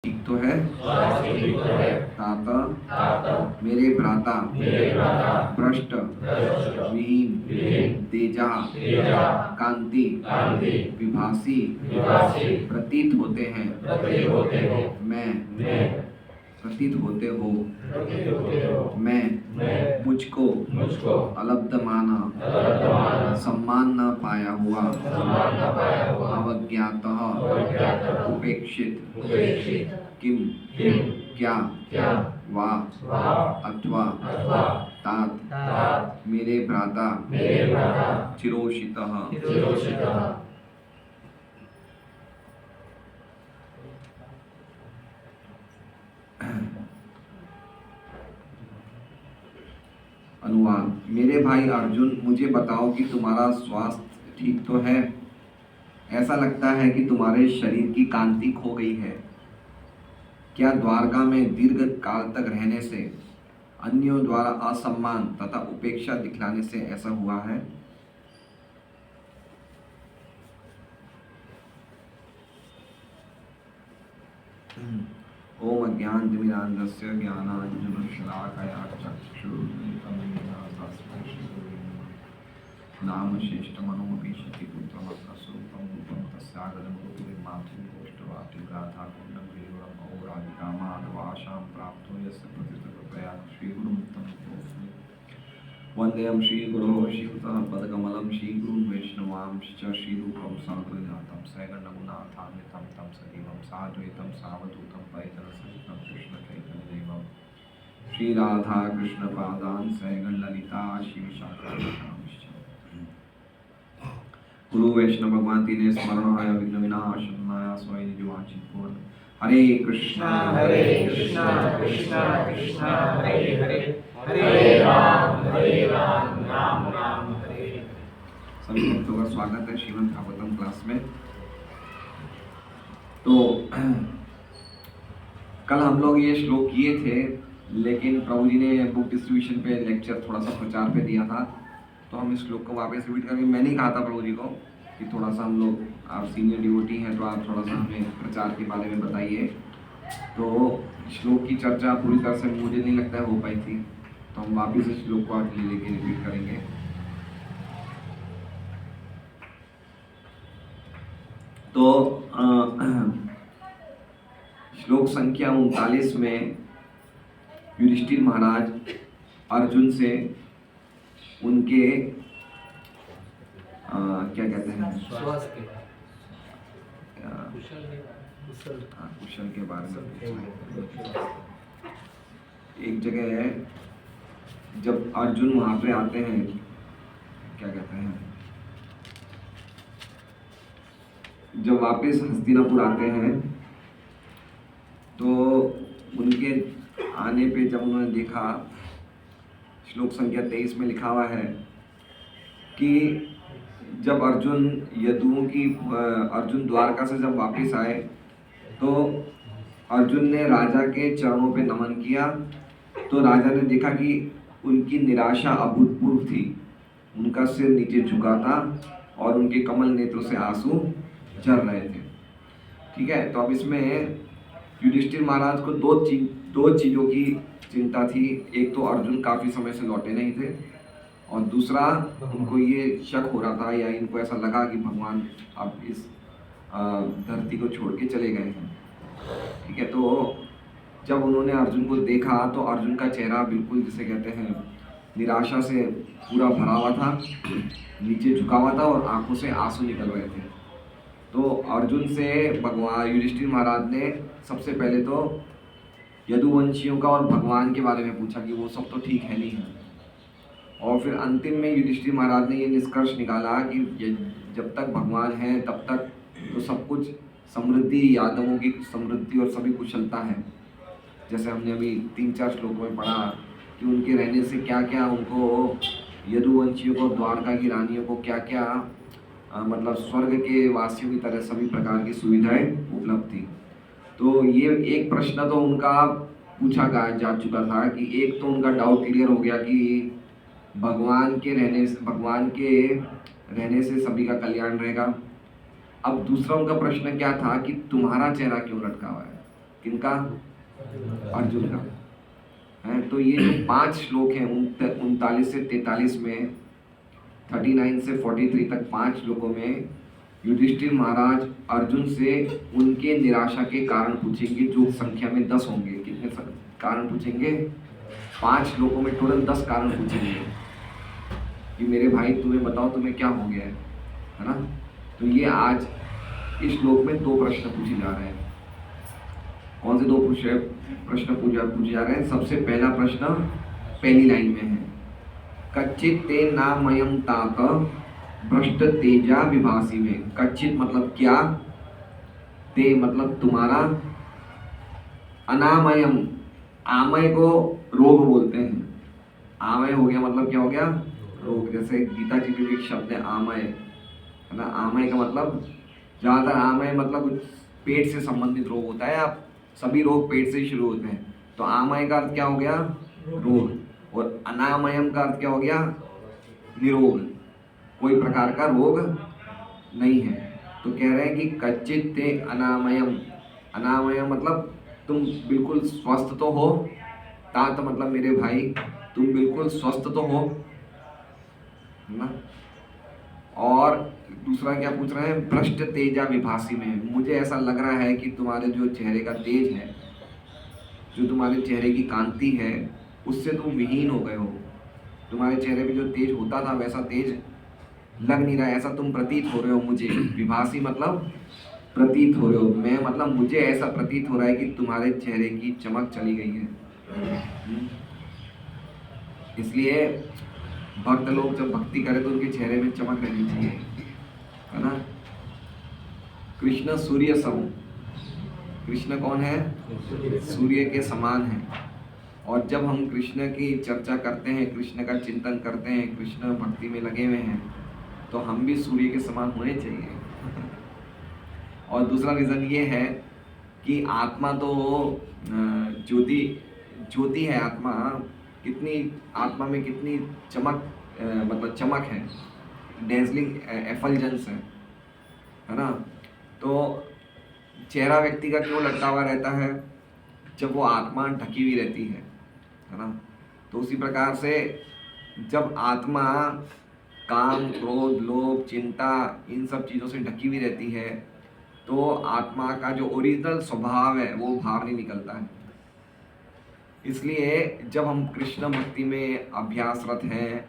ठीक तो है तात मेरे भ्राता भ्रष्ट विहीन तेजा कांति विभासी प्रतीत होते हैं मैं प्रतीत होते हो मैं मुझको अलब्ध माना सम्मान न पाया हुआ अवज्ञातः उपेक्षित किम क्या वा अथवा तात मेरे भ्राता चिरोषितः अनुवाद। मेरे भाई अर्जुन, मुझे बताओ कि तुम्हारा स्वास्थ्य ठीक तो है। ऐसा लगता है कि तुम्हारे शरीर की कांति खो गई है। क्या द्वारका में दीर्घ काल तक रहने से, अन्यों द्वारा असम्मान तथा उपेक्षा दिखलाने से ऐसा हुआ है? ओम अज्ञानतिमिरान्धस्य ज्ञानाञ्जनशलाकया चक्षुरुन्मिलितं नाम श्रेष्ठमनोऽपीशति पुत्रमस्वरूपं रूपं तस्यागतं गोपीर्मातृगोष्ठवाटिव्राता कुण्डं अहोराधिकामाधवाशां प्राप्तो यस्य प्रतिष्ठिततया श्रीगुरुमुत्तमं वन्देऽहं श्रीगुरोः श्रीयुतः पदकमलं श्रीगुरुं वैष्णवांश्च श्रीरूपं साग्रजातं सैगण्डगुणार्थान्वितं तं सजीवं साद्वैतं सावधूतं परिजनसहितं कृष्णचैतन्यदेवं श्रीराधा कृष्णपादान् सैगण्डललिता श्रीविशाखांश्च गुरु वैष्णव भगवान तीन स्मरणाय विघ्न विनाशनाय स्वयं निजवांचित पूर्ण। हरे कृष्णा कृष्णा कृष्णा हरे हरे हरे राम राम राम हरे। सभी भक्तों का स्वागत है श्रीमद् भागवतम क्लास में। तो कल हम लोग ये श्लोक किए थे, लेकिन प्रभु जी ने बुक डिस्ट्रीब्यूशन पे लेक्चर थोड़ा सा प्रचार पे दिया था, तो हम इस श्लोक को वापस रिपीट करेंगे। मैंने ही कहा था प्रभु जी को कि थोड़ा सा हम लोग, आप सीनियर डिवोटी हैं तो आप थोड़ा सा हमें प्रचार के बारे में बताइए। तो श्लोक की चर्चा पूरी तरह से मुझे नहीं लगता है हो पाई थी, तो हम वापस इस श्लोक को आगे लेके रिपीट करेंगे। तो श्लोक संख्या 39 में युधिष्ठिर महाराज अर्जुन से उनके क्या कहते हैं, कुशल के बारे में। एक जगह है जब अर्जुन वहां पे आते हैं, क्या कहते हैं, जब वापस हस्तिनापुर आते हैं तो उनके आने पे जब उन्होंने देखा, श्लोक संख्या 23 में लिखा हुआ है कि जब अर्जुन द्वारका से जब वापस आए तो अर्जुन ने राजा के चरणों पे नमन किया, तो राजा ने देखा कि उनकी निराशा अभूतपूर्व थी। उनका सिर नीचे झुका था और उनके कमल नेत्रों से आंसू झर रहे थे। ठीक है, तो अब इसमें युधिष्ठिर महाराज को दो चीज़ों की चिंता थी। एक तो अर्जुन काफ़ी समय से लौटे नहीं थे, और दूसरा उनको ये शक हो रहा था या इनको ऐसा लगा कि भगवान अब इस धरती को छोड़ के चले गए हैं। ठीक है, तो जब उन्होंने अर्जुन को देखा तो अर्जुन का चेहरा बिल्कुल, जिसे कहते हैं, निराशा से पूरा भरा हुआ था, नीचे झुका हुआ था और आंखों से आंसू निकल रहे थे। तो अर्जुन से भगवान युधिष्ठिर महाराज ने सबसे पहले तो यदुवंशियों का और भगवान के बारे में पूछा कि वो सब तो ठीक है नहीं है, और फिर अंतिम में युधिष्ठिर महाराज ने ये निष्कर्ष निकाला कि जब तक भगवान है तब तक तो सब कुछ समृद्धि, यादवों की समृद्धि और सभी कुशलता है। जैसे हमने अभी 3-4 श्लोकों में पढ़ा कि उनके रहने से क्या क्या उनको, यदुवंशियों को, द्वारका की रानियों को क्या क्या मतलब स्वर्ग के वासियों की तरह सभी प्रकार की सुविधाएं उपलब्ध थी। तो ये एक प्रश्न तो उनका पूछा जा चुका था कि एक तो उनका डाउट क्लियर हो गया कि भगवान के रहने से सभी का कल्याण रहेगा। अब दूसरा उनका प्रश्न क्या था कि तुम्हारा चेहरा क्यों लटका हुआ है। किनका? अर्जुन का है। तो ये जो 5 श्लोक हैं 39 से 43 में, 39 से 43 तक 5 श्लोकों में युधिष्ठिर महाराज अर्जुन से उनके निराशा के कारण पूछेंगे, जो संख्या में 10 होंगे। कितने कारण पूछेंगे? 5 श्लोकों में टोटल 10 कारण पूछेंगे कि मेरे भाई तुम्हें बताओ तुम्हें क्या हो गया है ना। तो ये आज इस श्लोक में 2 प्रश्न पूछे जा रहे हैं। कौन से 2 प्रश्न पूछे जा रहे हैं? सबसे पहला प्रश्न पहली लाइन में है, कच्चित ते नामयम ताक भ्रष्ट तेजा विभासी में। कच्चित मतलब क्या, ते मतलब तुम्हारा, अनामयम, आमय को रोग बोलते हैं। आमय हो गया मतलब क्या हो गया? रोग। जैसे गीता जी में भी एक शब्द है आमय, है ना। आमय का मतलब, ज़्यादातर आमय मतलब पेट से संबंधित रोग होता है। आप सभी रोग पेट से ही शुरू होते हैं। तो आमय का अर्थ क्या हो गया? रोग। और अनामयम का अर्थ क्या हो गया? निरोग, कोई प्रकार का रोग नहीं है। तो कह रहे हैं कि कच्चित ते अनामयम। अनामयम मतलब तुम बिल्कुल स्वस्थ तो हो, तात मतलब मेरे भाई तुम बिल्कुल स्वस्थ तो हो ना। और दूसरा क्या पूछ रहे हैं? भ्रष्ट तेजा विभासी में। मुझे ऐसा लग रहा है कि तुम्हारे जो चेहरे का तेज है, जो तुम्हारे चेहरे की कांति है, उससे तुम विहीन हो गए हो। तुम्हारे चेहरे पे जो तेज होता था वैसा तेज लग नहीं रहा है, ऐसा तुम प्रतीत हो रहे हो मुझे। विभासी मतलब प्रतीत हो रहे हो। मैं मतलब मुझे ऐसा प्रतीत हो रहा है कि तुम्हारे चेहरे की चमक चली गई है। इसलिए भक्त लोग जब भक्ति करें तो उनके चेहरे में चमक रहनी चाहिए, है ना। कृष्ण सूर्य सम। कृष्ण कौन है? सूर्य के समान है। और जब हम कृष्ण की चर्चा करते हैं, कृष्ण का चिंतन करते हैं, कृष्ण भक्ति में लगे हुए हैं, तो हम भी सूर्य के समान होने चाहिए। और दूसरा रीज़न ये है कि आत्मा तो ज्योति है। आत्मा कितनी, आत्मा में कितनी चमक, मतलब चमक है, डेजलिंग एफल्जेंस है ना। तो चेहरा व्यक्ति का क्यों लटका हुआ रहता है? जब वो आत्मा ढकी हुई रहती है ना। तो उसी प्रकार से जब आत्मा काम, क्रोध, लोभ, चिंता, इन सब चीज़ों से ढकी हुई रहती है, तो आत्मा का जो ओरिजिनल स्वभाव है वो बाहर नहीं निकलता है। इसलिए जब हम कृष्ण भक्ति में अभ्यासरत हैं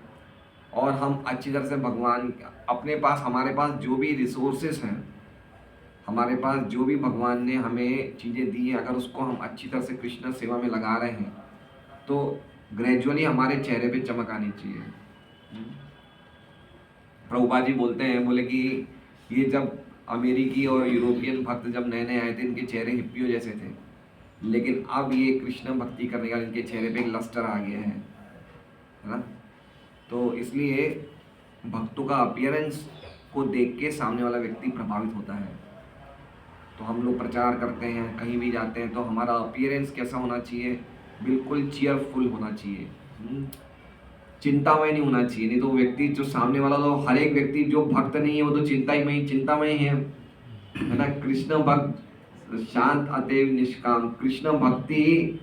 और हम अच्छी तरह से भगवान अपने पास, हमारे पास जो भी रिसोर्सेस हैं, हमारे पास जो भी भगवान ने हमें चीज़ें दी हैं, अगर उसको हम अच्छी तरह से कृष्ण सेवा में लगा रहे हैं तो ग्रेजुअली हमारे चेहरे पे चमक आनी चाहिए। प्रभुपाद जी बोलते हैं, बोले कि ये जब अमेरिकी और यूरोपियन भक्त जब नए नए आए थे, इनके चेहरे हिप्पियों जैसे थे, लेकिन अब ये कृष्ण भक्ति करने का इनके चेहरे पे एक लस्टर आ गया है ना। तो इसलिए भक्तों का अपीयरेंस को देख के सामने वाला व्यक्ति प्रभावित होता है। तो हम लोग प्रचार करते हैं, कहीं भी जाते हैं, तो हमारा अपीयरेंस कैसा होना चाहिए? बिल्कुल चीयरफुल होना चाहिए, चिंतामय नहीं होना चाहिए। नहीं तो व्यक्ति जो सामने वाला, तो हर एक व्यक्ति जो भक्त नहीं है वो तो चिंतामय है ना। कृष्ण भक्त शांत अतएव निष्काम। कृष्ण भक्ति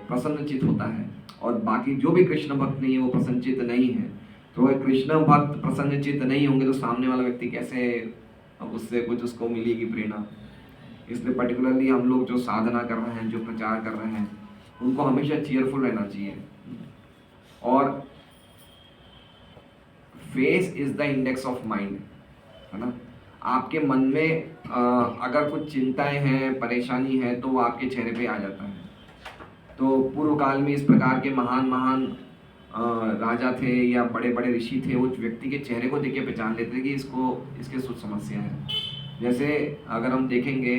प्रसन्नचित होता है, और बाकी जो भी कृष्ण भक्त नहीं है वो प्रसन्नचित नहीं है। तो वह कृष्ण भक्त प्रसन्नचित नहीं होंगे तो सामने वाला व्यक्ति कैसे उससे कुछ उसको मिलेगी प्रेरणा। इसलिए पर्टिकुलरली हम लोग जो साधना कर रहे हैं, जो प्रचार कर रहे हैं, उनको हमेशा चीयरफुल रहना चाहिए। और face is the index of mind, है ना। आपके मन में अगर कुछ चिंताएं हैं, परेशानी है, तो वो आपके चेहरे पे आ जाता है। तो पूर्व काल में इस प्रकार के महान महान राजा थे या बड़े बड़े ऋषि थे, वो व्यक्ति के चेहरे को देख के पहचान लेते थे कि इसके कुछ समस्या है। जैसे अगर हम देखेंगे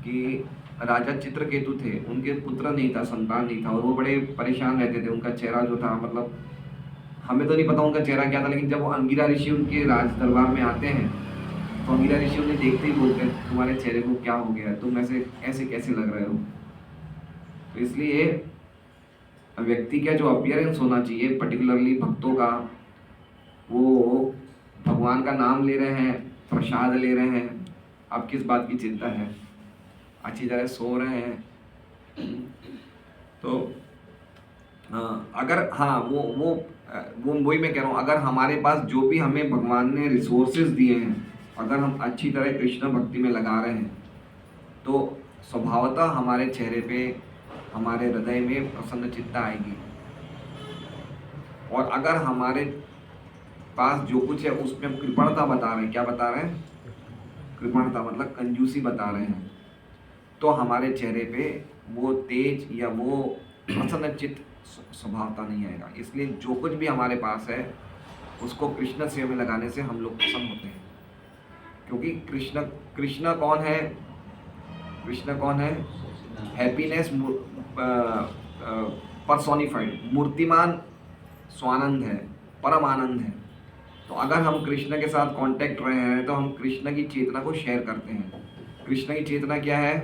कि राजा चित्रकेतु थे, उनके पुत्र नहीं था, संतान नहीं था, और वो बड़े परेशान रहते थे। उनका चेहरा जो था, मतलब हमें तो नहीं पता उनका चेहरा क्या था, लेकिन जब वो अंगिरा ऋषि उनके राज दरबार में आते हैं तो अंगिरा ऋषि उन्हें देखते ही बोलते हैं, तुम्हारे चेहरे को क्या हो गया है, तुम ऐसे कैसे लग रहे हो। तो इसलिए व्यक्ति का जो अपीयरेंस होना चाहिए, पर्टिकुलरली भक्तों का, वो भगवान का नाम ले रहे हैं, प्रसाद ले रहे हैं, अब किस बात की चिंता है। अच्छी तरह सो रहे हैं। तो अगर हाँ वो वही मैं कह रहा हूँ, अगर हमारे पास जो भी हमें भगवान ने रिसोर्सेज दिए हैं, अगर हम अच्छी तरह कृष्ण भक्ति में लगा रहे हैं, तो स्वभावतः हमारे चेहरे पे, हमारे हृदय में प्रसन्नचित्ता आएगी। और अगर हमारे पास जो कुछ है उसमें हम कृपणता बता रहे हैं, क्या बता रहे हैं? कृपणता मतलब कंजूसी बता रहे हैं, तो हमारे चेहरे पे वो तेज या वो प्रसन्नचित्त स्वभावता नहीं आएगा। इसलिए जो कुछ भी हमारे पास है उसको कृष्ण सेवा में लगाने से हम लोग प्रसन्न होते हैं। क्योंकि कृष्ण कृष्ण कौन है? कृष्ण कौन है? हैप्पीनेस पर्सोनिफाइड, मूर्तिमान स्वानंद है, परम आनंद है। तो अगर हम कृष्ण के साथ कांटेक्ट रहे हैं तो हम कृष्ण की चेतना को शेयर करते हैं। कृष्ण की चेतना क्या है?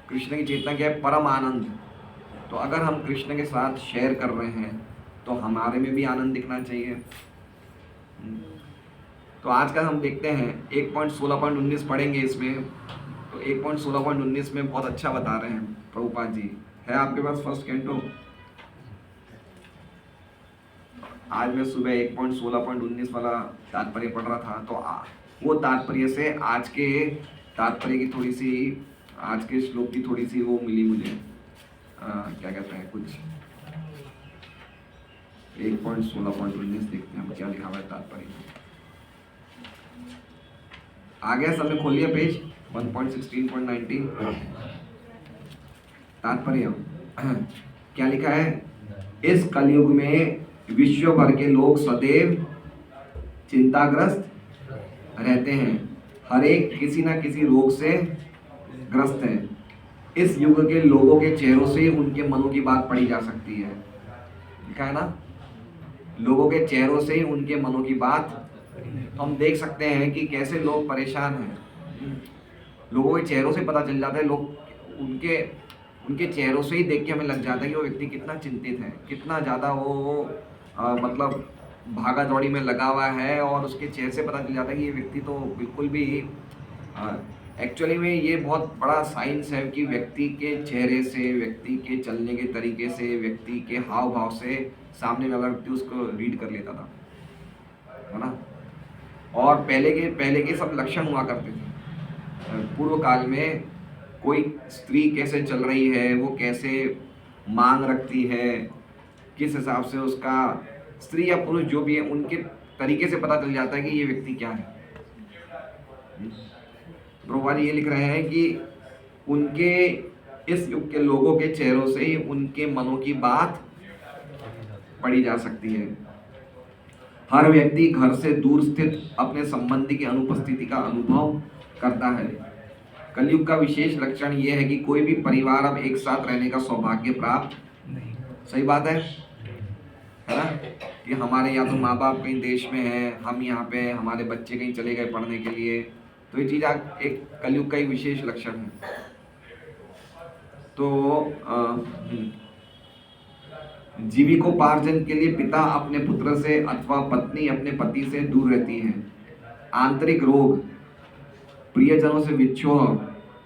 कृष्ण की चेतना क्या है? परम आनंद। तो अगर हम कृष्ण के साथ शेयर कर रहे हैं तो हमारे में भी आनंद दिखना चाहिए। तो आज का हम देखते हैं 1.16.19 पढ़ेंगे इसमें। तो 1.16.19 में बहुत अच्छा बता रहे हैं प्रभुपाद जी। है आपके पास फर्स्ट कैंटो? आज मैं सुबह 1.16.19 वाला तात्पर्य पढ़ रहा था, तो वो तात्पर्य से आज के तात्पर्य की थोड़ी सी, आज के श्लोक की थोड़ी सी वो मिली मुझे, क्या कहते हैं, कुछ 1.16.19 देखते हैं हम क्या लिखा हुआ है तात्पर्य। आ गया सब में? खोलिए पेज 1.16.19 तात्पर्य। क्या लिखा है? इस कलयुग में विश्व भर के लोग सदैव चिंताग्रस्त रहते हैं, हर एक किसी न किसी रोग से ग्रस्त है। इस युग के लोगों के चेहरों से उनके मनों की बात पढ़ी जा सकती है। लिखा है ना, लोगों के चेहरों से ही उनके मनों की बात। तो हम देख सकते हैं कि कैसे लोग परेशान हैं, लोगों के चेहरों से पता चल जाता है। लोग उनके उनके चेहरों से ही देख के हमें लग जाता है कि वो व्यक्ति कितना चिंतित है, कितना ज़्यादा वो मतलब भागा दौड़ी में लगा हुआ है। और उसके चेहरे से पता चल जाता है कि ये व्यक्ति तो बिल्कुल भी, एक्चुअली में ये बहुत बड़ा साइंस है कि व्यक्ति के चेहरे से, व्यक्ति के चलने के तरीके से, व्यक्ति के हाव भाव से सामने वाला व्यक्ति उसको रीड कर लेता था, है ना। और पहले के सब लक्षण हुआ करते थे। पूर्व काल में कोई स्त्री कैसे चल रही है, वो कैसे मांग रखती है, किस हिसाब से उसका, स्त्री या पुरुष जो भी है, उनके तरीके से पता चल जाता है कि ये व्यक्ति क्या है। प्रभुपाद ये लिख रहे हैं कि उनके, इस युग के लोगों के चेहरों से ही उनके मनों की बात पढ़ी जा सकती है। हर व्यक्ति घर से दूर स्थित अपने संबंधी की अनुपस्थिति का अनुभव करता है। कलयुग का विशेष लक्षण यह है कि कोई भी परिवार अब एक साथ रहने का सौभाग्य प्राप्त नहीं। सही बात है ना, कि हमारे यहाँ तो माँ बाप कहीं देश में हैं, हम यहाँ पे, हमारे बच्चे कहीं चले गए पढ़ने के लिए। तो ये चीज़ एक कलयुग का एक विशेष लक्षण है। तो जीविकोपार्जन के लिए पिता अपने पुत्र से अथवा पत्नी अपने पति से दूर रहती है। आंतरिक रोग, प्रियजनों से विच्छोह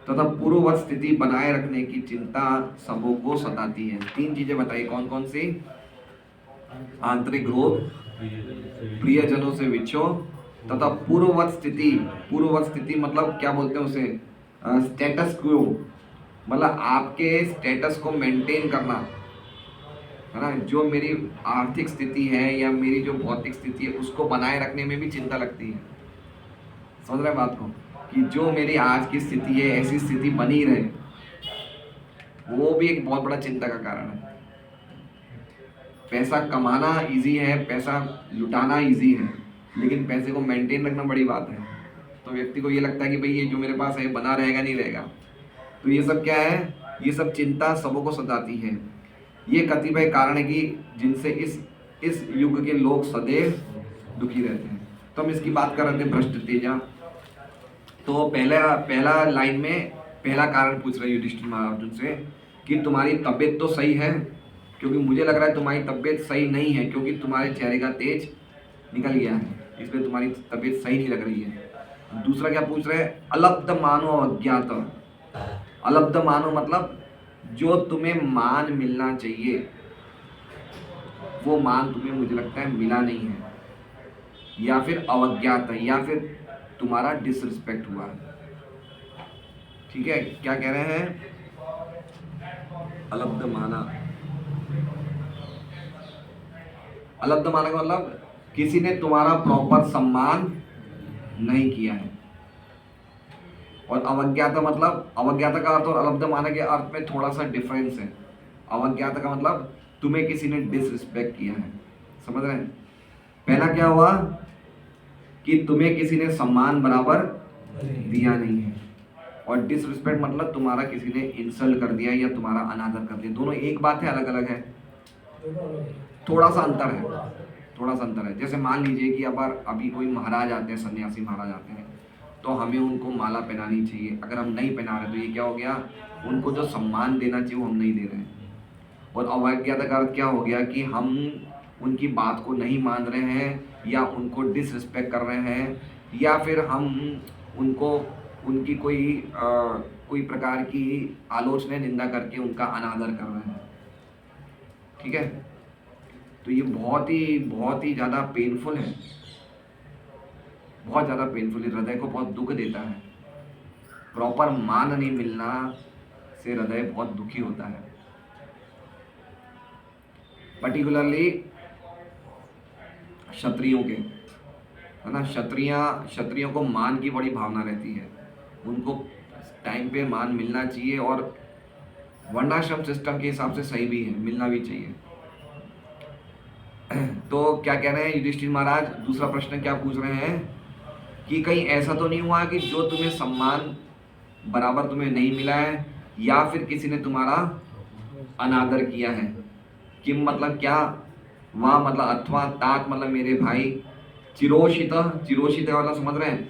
तथा पूर्ववत स्थिति बनाए रखने की चिंता सबों को सताती है। 3 चीजें बताई, कौन कौन सी? आंतरिक रोग, प्रियजनों से विच्छोह तथा पूर्ववत स्थिति। पूर्ववत स्थिति मतलब क्या बोलते हैं उसे? स्टेटस क्वो, मतलब आपके स्टेटस को मेंटेन करना, है ना। जो मेरी आर्थिक स्थिति है या मेरी जो भौतिक स्थिति है उसको बनाए रखने में भी चिंता लगती है। समझ रहे बात को, कि जो मेरी आज की स्थिति है ऐसी स्थिति बनी रहे, वो भी एक बहुत बड़ा चिंता का कारण है। पैसा कमाना इजी है, पैसा लुटाना इजी है, लेकिन पैसे को मेंटेन रखना बड़ी बात है। तो व्यक्ति को ये लगता है कि भाई ये जो मेरे पास है बना रहेगा नहीं रहेगा। तो ये सब क्या है? ये सब चिंता सबों को सताती है। ये कतिपय कारण है कि जिनसे इस युग के लोग सदैव दुखी रहते हैं। तो हम इसकी बात कर रहे थे, भ्रष्ट तेजा। तो पहला लाइन में पहला कारण पूछ रहे युधिष्ठिर महाराज से कि तुम्हारी तबीयत तो सही है, क्योंकि मुझे लग रहा है तुम्हारी तबीयत सही नहीं है, क्योंकि तुम्हारे चेहरे का तेज निकल गया है, इसलिए तुम्हारी तबीयत सही नहीं लग रही है। दूसरा क्या पूछ रहे हैं? अलब्ध मानो अज्ञात, अलब्ध मानो मतलब जो तुम्हें मान मिलना चाहिए वो मान तुम्हें मुझे लगता है मिला नहीं है, या फिर अवज्ञात है, या फिर तुम्हारा डिसरिस्पेक्ट हुआ है। ठीक है, क्या कह रहे हैं? अलब्ध माना, अलब्ध माना का मतलब किसी ने तुम्हारा प्रॉपर सम्मान नहीं किया है। और अवज्ञाता मतलब, अवज्ञाता का अर्थ और अलब्ध माना के अर्थ में थोड़ा सा डिफरेंस है। अवज्ञाता का मतलब तुम्हें किसी ने डिसरिस्पेक्ट किया है, समझ रहे हैं? पहला क्या हुआ कि तुम्हें किसी ने सम्मान बराबर दिया नहीं है, और डिसरिस्पेक्ट मतलब तुम्हारा किसी ने इंसल्ट कर दिया या तुम्हारा अनादर कर दिया। दोनों एक बात है, अलग अलग है, थोड़ा सा अंतर है, थोड़ा सा अंतर है। जैसे मान लीजिए कि अभी कोई महाराज आते हैं, सन्यासी महाराज आते हैं, तो हमें उनको माला पहनानी चाहिए। अगर हम नहीं पहना रहे तो ये क्या हो गया? उनको जो सम्मान देना चाहिए वो हम नहीं दे रहे हैं। और अवज्ञाता का अर्थ क्या हो गया कि हम उनकी बात को नहीं मान रहे हैं, या उनको डिसरिस्पेक्ट कर रहे हैं, या फिर हम उनको उनकी कोई प्रकार की आलोचना निंदा करके उनका अनादर कर रहे हैं। ठीक है, तो ये बहुत ही ज़्यादा पेनफुल है, बहुत ज़्यादा पेनफुल है, हृदय को बहुत दुख देता है। प्रॉपर मान नहीं मिलना से हृदय बहुत दुखी होता है। पर्टिकुलरली क्षत्रियों के, है ना, क्षत्रियों को मान की बड़ी भावना रहती है, उनको टाइम पे मान मिलना चाहिए, और वर्णाश्रम सिस्टम के हिसाब से सही भी है, मिलना भी चाहिए। तो क्या कह रहे हैं युधिष्ठिर महाराज? दूसरा प्रश्न क्या पूछ रहे हैं कि कहीं ऐसा तो नहीं हुआ कि जो तुम्हें सम्मान बराबर तुम्हें नहीं मिला है, या फिर किसी ने तुम्हारा अनादर किया है। किम मतलब क्या, वहाँ मतलब अथवा, तात मतलब मेरे भाई, चिरोषित, चिरोषित वाला समझ रहे हैं?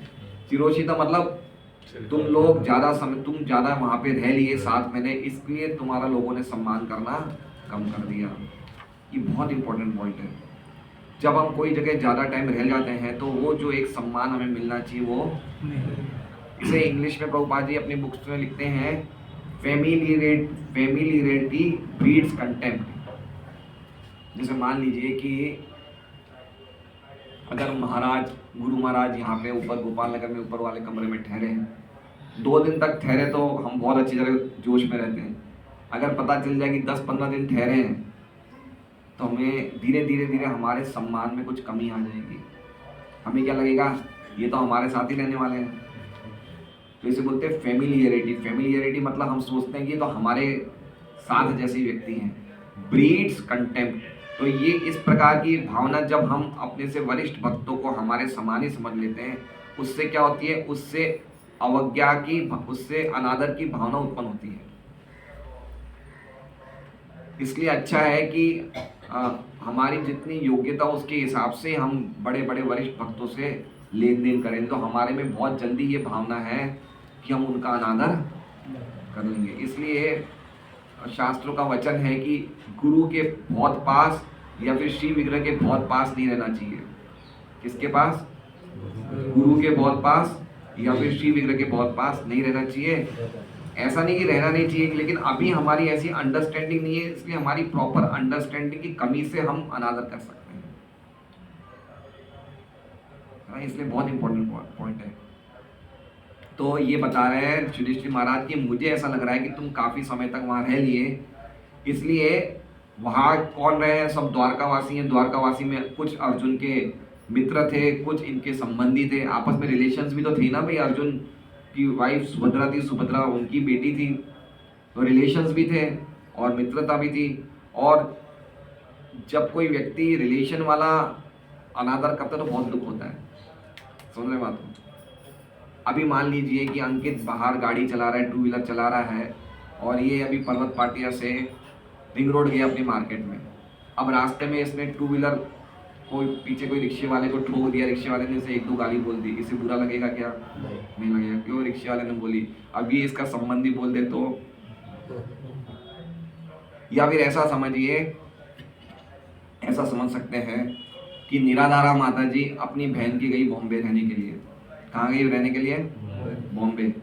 चिरोषित मतलब तुम लोग तुम ज़्यादा वहाँ पे रह लिए 7 महीने, इसलिए तुम्हारा लोगों ने सम्मान करना कम कर दिया। ये बहुत इंपॉर्टेंट पॉइंट है। जब हम कोई जगह ज़्यादा टाइम रह जाते हैं तो वो जो एक सम्मान हमें मिलना चाहिए वो, इसे इंग्लिश में प्रभुपाद जी अपनी बुक्स में लिखते हैं, फेमिलियरिटी ब्रीड्स कंटेम्प्ट। जैसे मान लीजिए कि अगर गुरु महाराज यहाँ पे ऊपर गोपाल नगर में ऊपर वाले कमरे में ठहरे हैं, 2 दिन तक ठहरे तो हम बहुत अच्छी तरह जोश में रहते हैं। अगर पता चल जाए कि 10-15 दिन ठहरे हैं तो हमें धीरे हमारे सम्मान में कुछ कमी आ जाएगी। हमें क्या लगेगा, ये तो हमारे साथ ही रहने वाले हैं। तो इसे बोलते हैं फेमिलियरिटी मतलब हम सोचते हैं कि ये तो हमारे साथ जैसे व्यक्ति हैं। ब्रीड्स कंटेम्प्ट, तो ये इस प्रकार की भावना जब हम अपने से वरिष्ठ भक्तों को हमारे समान ही समझ लेते हैं, उससे क्या होती है, उससे अवज्ञा की, उससे अनादर की भावना उत्पन्न होती है। इसलिए अच्छा है कि हमारी जितनी योग्यता उसके हिसाब से हम बड़े बड़े वरिष्ठ भक्तों से लेन देन करें, तो हमारे में बहुत जल्दी ये भावना है कि हम उनका अनादर कर लेंगे। इसलिए शास्त्रों का वचन है कि गुरु के बहुत पास या फिर श्री विग्रह के बहुत पास नहीं रहना चाहिए। किसके पास? गुरु के बहुत पास या फिर श्री विग्रह के बहुत पास नहीं रहना चाहिए। ऐसा नहीं कि रहना नहीं चाहिए, लेकिन अभी हमारी ऐसी अंडरस्टैंडिंग नहीं है, इसलिए हमारी प्रॉपर अंडरस्टैंडिंग की कमी से हम अनादर कर सकते हैं। इसलिए बहुत इंपॉर्टेंट पॉइंट है। तो ये बता रहे हैं युधिष्ठिर महाराज कि मुझे ऐसा लग रहा है कि तुम काफ़ी समय तक वहाँ रह लिए, इसलिए वहाँ कौन रहे हैं, सब द्वारकावासी हैं। द्वारकावासी में कुछ अर्जुन के मित्र थे, कुछ इनके संबंधी थे, आपस में रिलेशंस भी तो थी ना भाई। अर्जुन की वाइफ सुभद्रा थी, सुभद्रा उनकी बेटी थी, तो रिलेशंस भी थे और मित्रता भी थी। और जब कोई व्यक्ति रिलेशन वाला अनादर करता है तो बहुत दुख होता है, समझ रहे बात को? अभी मान लीजिए कि अंकित बाहर गाड़ी चला रहा है, 2 व्हीलर चला रहा है, और ये अभी पर्वत पाटिया से रिंग रोड गया अपनी मार्केट में। अब रास्ते में इसने 2 व्हीलर पीछे कोई रिक्शे वाले को ठोक दिया, रिक्शे वाले ने इसे 1-2 गाली बोल दी, इसे बुरा लगेगा क्या? नहीं लगेगा। क्यों? रिक्शे वाले ने बोली। अब ये इसका संबंधी बोल दे तो, या फिर ऐसा समझिए, ऐसा समझ सकते हैं कि निराधारा माता जी अपनी बहन की गई बॉम्बे रहने के लिए। कहाँ गई रहने के लिए? बॉम्बे।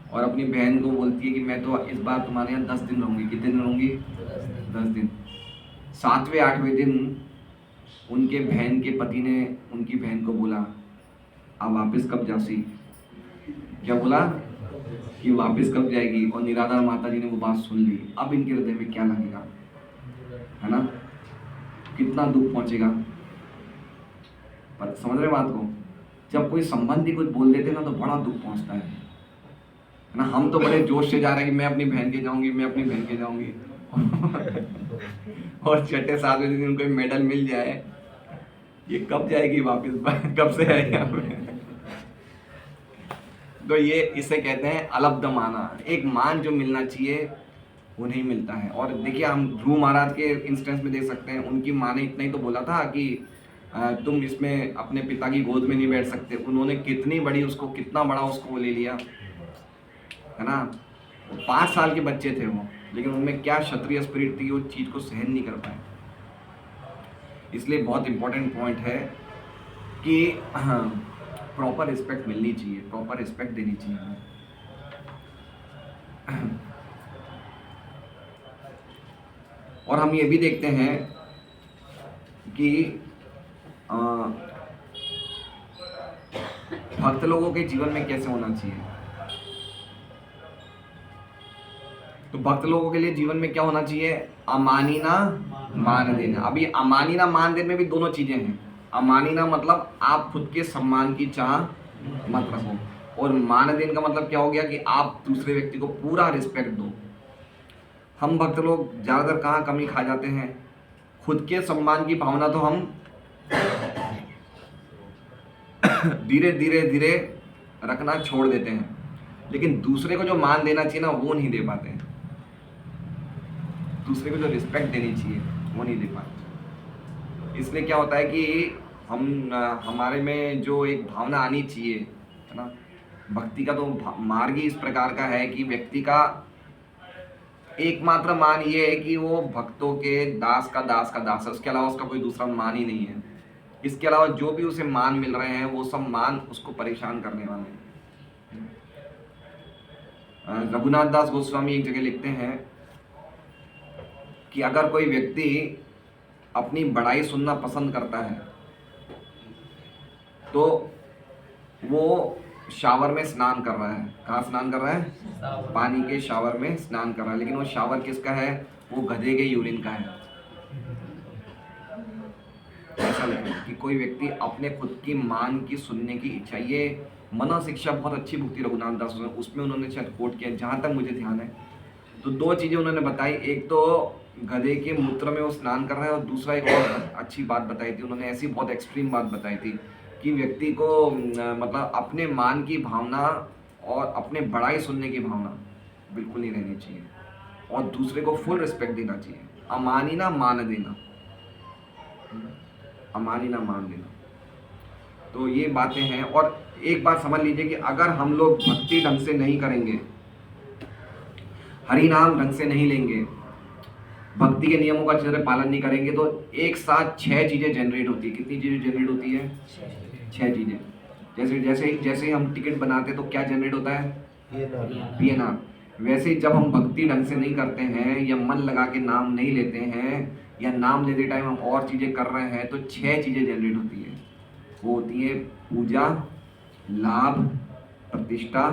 और अपनी बहन को बोलती है कि मैं तो इस बार तुम्हारे यहाँ 10 दिन रहूँगी। कितने दिन रहूँगी? 10 दिन। 7वें 8वें दिन उनके बहन के पति ने उनकी बहन को बोला, अब वापस कब जासी? क्या बोला? कि वापस कब जाएगी? और निराधार माता जी ने वो बात सुन ली। अब इनके हृदय में क्या लगेगा, है ना? कितना दुख पहुंचेगा। पर समझ रहे बात को? जब कोई संबंधी कुछ बोल देते ना तो बड़ा दुख पहुंचता है ना? हम तो बड़े जोश से जा रहे हैं कि मैं अपनी बहन के जाऊंगी, मैं अपनी बहन के जाऊंगी और 6ठे 7वें दिन उनको मेडल मिल जाए, ये कब जाएगी वापस, कब से आएगी? तो ये इसे कहते हैं अलब्ध माना। एक मान जो मिलना चाहिए वो नहीं मिलता है। और देखिए हम ध्रुव महाराज के इंस्टेंस में देख सकते हैं, उनकी माँ ने इतना ही तो बोला था कि तुम इसमें अपने पिता की गोद में नहीं बैठ सकते। उन्होंने कितनी बड़ी उसको, कितना बड़ा उसको वो ले लिया, है ना? 5 साल के बच्चे थे वो, लेकिन उनमें क्या क्षत्रिय स्पिरिट थी, वो चीज़ को सहन नहीं कर पाए। इसलिए बहुत इंपॉर्टेंट पॉइंट है कि प्रॉपर रिस्पेक्ट मिलनी चाहिए, प्रॉपर रिस्पेक्ट देनी चाहिए हमें। और हम ये भी देखते हैं कि भक्त लोगों के जीवन में कैसे होना चाहिए। तो भक्त लोगों के लिए जीवन में क्या होना चाहिए? अमानी ना मान देना। अभी अमानी ना मान देने में भी दोनों चीजें हैं। अमानी ना मतलब आप खुद के सम्मान की चाह मत रखो, और मान देने का मतलब क्या हो गया कि आप दूसरे व्यक्ति को पूरा रिस्पेक्ट दो। हम भक्त लोग ज़्यादातर कहाँ कमी खा जाते हैं? खुद के सम्मान की भावना तो हम धीरे धीरे धीरे रखना छोड़ देते हैं, लेकिन दूसरे को जो मान देना चाहिए ना वो नहीं दे पाते हैं। दूसरे को जो रिस्पेक्ट देनी चाहिए वो नहीं दे पाते। इसलिए क्या होता है कि हमारे में जो एक भावना आनी चाहिए, है ना? भक्ति का तो मार्ग ही इस प्रकार का है कि व्यक्ति का एकमात्र मान ये है कि वो भक्तों के दास का दास है, उसके अलावा उसका कोई दूसरा मान ही नहीं है। इसके अलावा जो भी उसे मान मिल रहे हैं वो सब मान उसको परेशान करने वाले हैं। रघुनाथ दास गोस्वामी एक जगह लिखते हैं कि अगर कोई व्यक्ति अपनी बड़ाई सुनना पसंद करता है तो वो शावर में स्नान कर रहा है। कहाँ स्नान कर रहा है? पानी के शावर में स्नान कर रहा है, लेकिन वो शावर किसका है? वो गधे के यूरिन का है। ऐसा लगे कि कोई व्यक्ति अपने खुद की मान की सुनने की इच्छा, ये मना शिक्षा बहुत अच्छी बुक थी रघुनाथ दास, उसमें उन्होंने शायद कोट किया, जहाँ तक मुझे ध्यान है। तो 2 चीज़ें उन्होंने बताई, एक तो गधे के मूत्र में वो स्नान कर रहा है, और दूसरा एक और अच्छी बात बताई थी उन्होंने, ऐसी बहुत एक्सट्रीम बात बताई थी कि व्यक्ति को मतलब अपने मान की भावना और अपने बड़ाई सुनने की भावना बिल्कुल नहीं रहनी चाहिए, और दूसरे को फुल रिस्पेक्ट देना चाहिए। अमानी ना मान देना, अमानी ना मान देना। तो ये बातें हैं। और एक बात समझ लीजिए कि अगर हम लोग भक्ति ढंग से नहीं करेंगे, हरि नाम ढंग से नहीं लेंगे, भक्ति के नियमों का अच्छे से पालन नहीं करेंगे, तो एक साथ 6 चीज़ें जनरेट होती है। कितनी चीज़ें जनरेट होती है? 6 चीज़ें। जैसे जैसे जैसे हम टिकट बनाते हैं तो क्या जनरेट होता है? PNR। वैसे जब हम भक्ति ढंग से नहीं करते हैं या मन लगा के नाम नहीं लेते हैं या नाम लेते टाइम हम और चीज़ें कर रहे हैं, तो 6 चीज़ें जनरेट होती है। वो होती है पूजा, लाभ, प्रतिष्ठा,